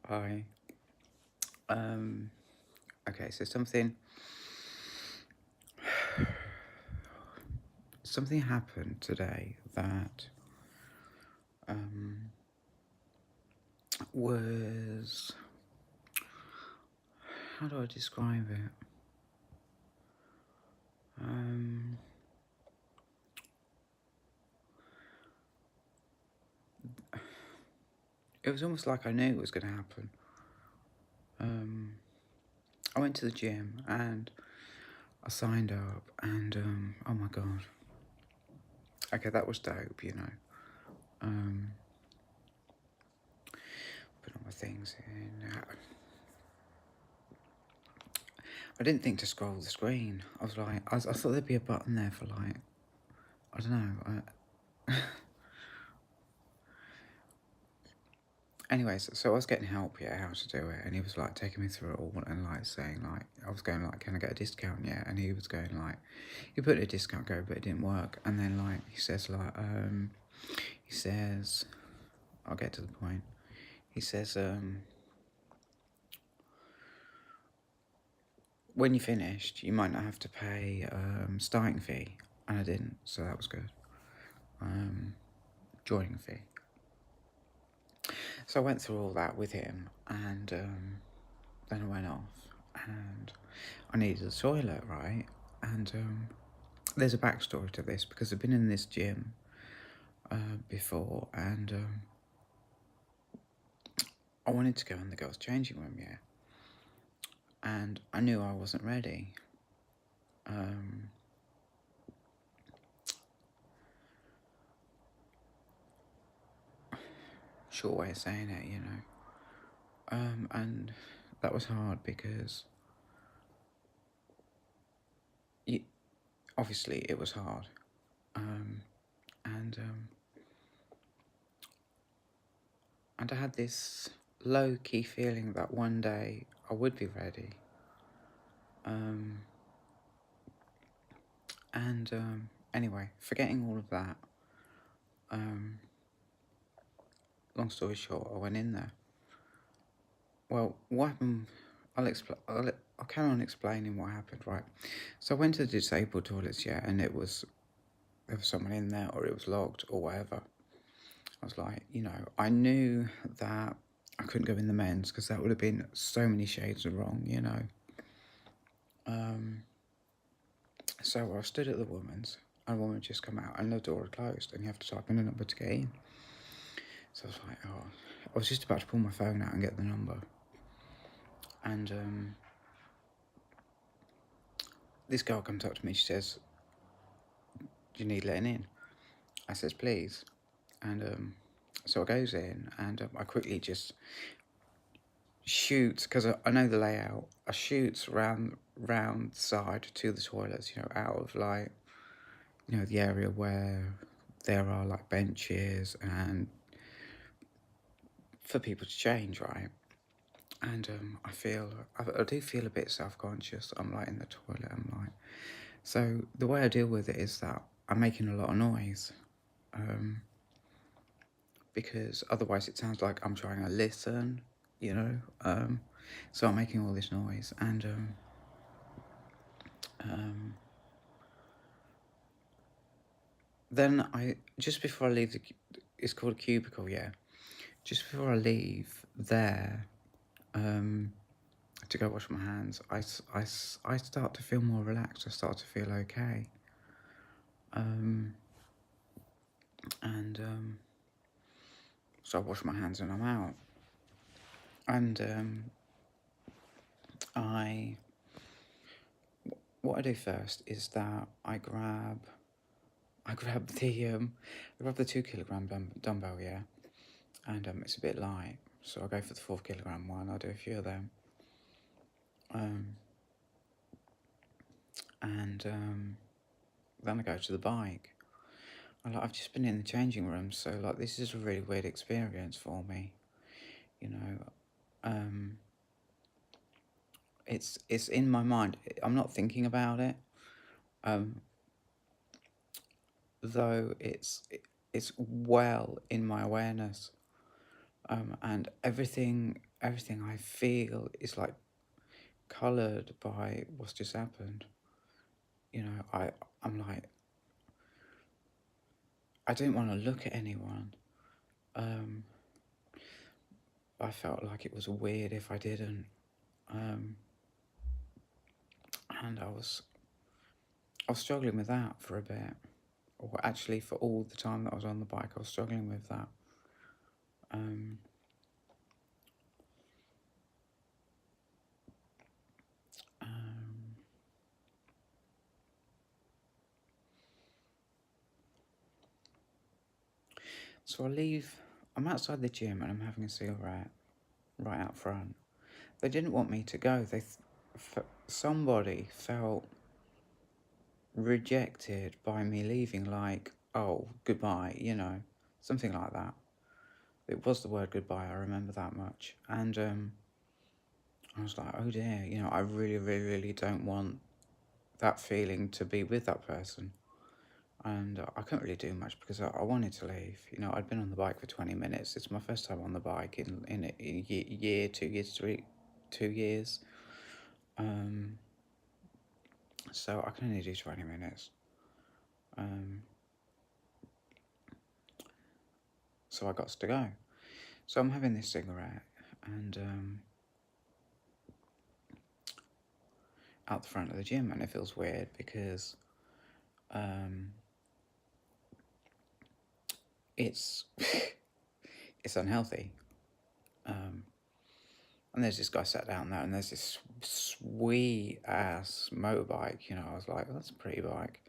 Hi. Um, okay, so something happened today that um was, how do I describe it? Um, it was almost like I knew it was going to happen. Um, I went to the gym and I signed up, and oh my god. Okay, that was dope. Um, put all my things in. I didn't think to scroll the screen. I was like, I thought there'd be a button there for like, I don't know. Anyways, so I was getting help, yeah, how to do it, and he was like taking me through it all and like saying like, I was going like, can I get a discount? Yeah, and he was going like, he put a discount code, but it didn't work. And then like he says, I'll get to the point. He says, when you finished, you might not have to pay starting fee, and I didn't, so that was good. Joining fee. So I went through all that with him, and then I went off, and I needed a toilet, right? And there's a backstory to this because I've been in this gym before, and I wanted to go in the girls' changing room, yeah, and I knew I wasn't ready. Short way of saying it. And that was hard because obviously it was hard. And and I had this low-key feeling that one day I would be ready. And anyway, forgetting all of that, long story short, I went in there. Well, what happened? I'll carry on explaining what happened, right? So I went to the disabled toilets, yeah, and there was someone in there, or it was locked, or whatever. I was like, I knew that I couldn't go in the men's because that would have been so many shades of wrong. So I stood at the woman's, and a woman had just come out, and the door had closed, and you have to type in a number to get in. So I was like, oh, I was just about to pull my phone out and get the number. And this girl comes up to me, she says, do you need letting in? I says, please. And so I goes in, and I quickly just shoots, because I know the layout, I shoots round side to the toilets, out of like, the area where there are like benches and for people to change, right? And I do feel a bit self-conscious. I'm like in the toilet, I'm like, so the way I deal with it is that I'm making a lot of noise, because otherwise it sounds like I'm trying to listen, so I'm making all this noise. And then just before I leave it's called a cubicle, yeah. Just before I leave there, to go wash my hands, I start to feel more relaxed. I start to feel okay. And so I wash my hands and I'm out. And I what I do first is that I grab the 2 kilogram dumbbell, yeah, and it's a bit light, so I go for the 4 kilogram one. I'll do a few of them, and then I go to the bike. I've just been in the changing room, so like this is a really weird experience for me, you know. It's in my mind. I'm not thinking about it, though it's well in my awareness, and everything everything I feel is like coloured by what's just happened. You know, I'm like, I didn't want to look at anyone. I felt like it was weird if I didn't. Um, and I was struggling with that for a bit. Or actually for all the time that I was on the bike, I was struggling with that. Um, um, so I'm outside the gym and I'm having a cigarette right out front. They didn't want me to go. Somebody felt rejected by me leaving, like, oh, goodbye, you know, something like that. It was the word goodbye, I remember that much. And I was like, oh dear, you know, I really, really, really don't want that feeling to be with that person. And I couldn't really do much because I wanted to leave. You know, I'd been on the bike for 20 minutes. It's my first time on the bike in a year, 2 years, 2 years. So I can only do 20 minutes. So I got to go. So I'm having this cigarette and out the front of the gym, and it feels weird because it's it's unhealthy. And there's this guy sat down there, and there's this sweet ass motorbike. You know, I was like, well, that's a pretty bike.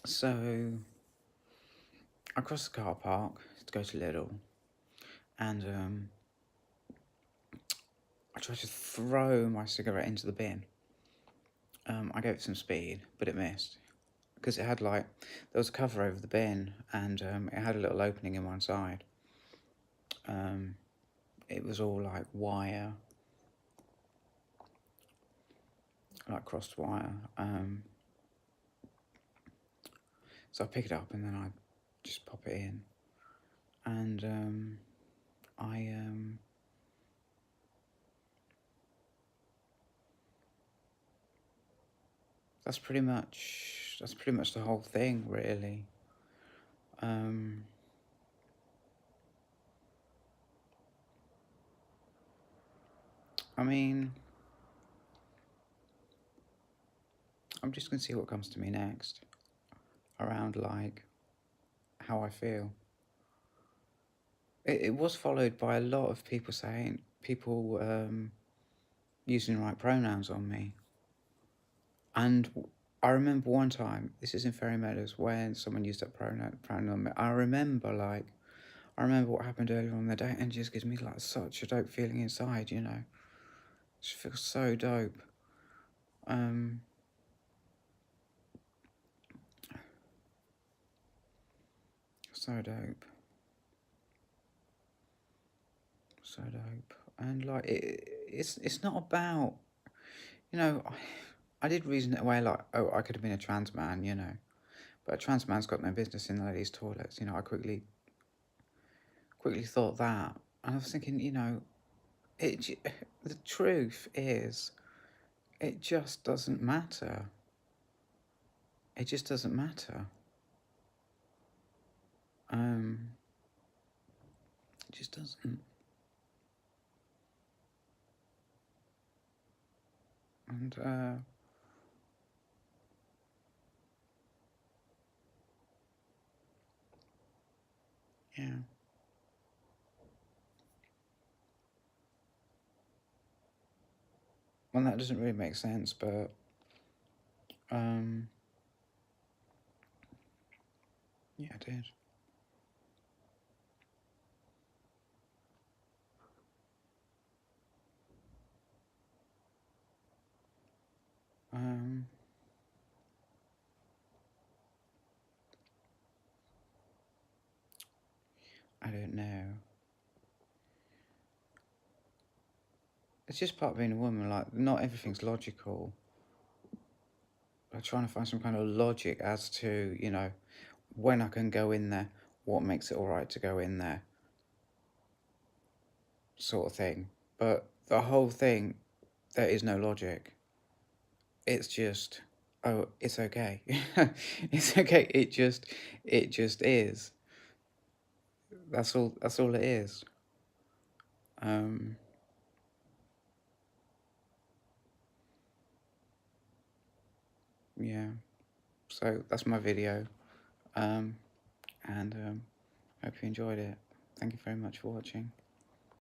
So I crossed the car park to go to Lidl, and I tried to throw my cigarette into the bin. I gave it some speed, but it missed. Because it had there was a cover over the bin, and it had a little opening in one side. It was all like wire, like crossed wire. So I pick it up and then I just pop it in, and that's pretty much the whole thing, really. I mean, I'm just gonna see what comes to me next around like how I feel. It was followed by a lot of people using the right pronouns on me. And I remember one time, this is in Ferry Meadows, when someone used that pronoun on me. I remember what happened earlier on the day, and it just gives me like such a dope feeling inside, you know. It just feels so dope. So dope. So dope. And like it's not about, you know, I did reason it away like, oh, I could have been a trans man, you know. But a trans man's got no business in the ladies' toilets, you know. I quickly thought that. And I was thinking, you know, the truth is, it just doesn't matter. It just doesn't matter. It just doesn't. And, yeah. Well, that doesn't really make sense, but, yeah, it did. I don't know. It's just part of being a woman, like, not everything's logical. Like, trying to find some kind of logic as to, you know, when I can go in there, what makes it alright to go in there, sort of thing. But the whole thing, there is no logic. It's just, oh, it's okay. It's okay. It just is. That's all it is. Yeah. So that's my video. And hope you enjoyed it. Thank you very much for watching.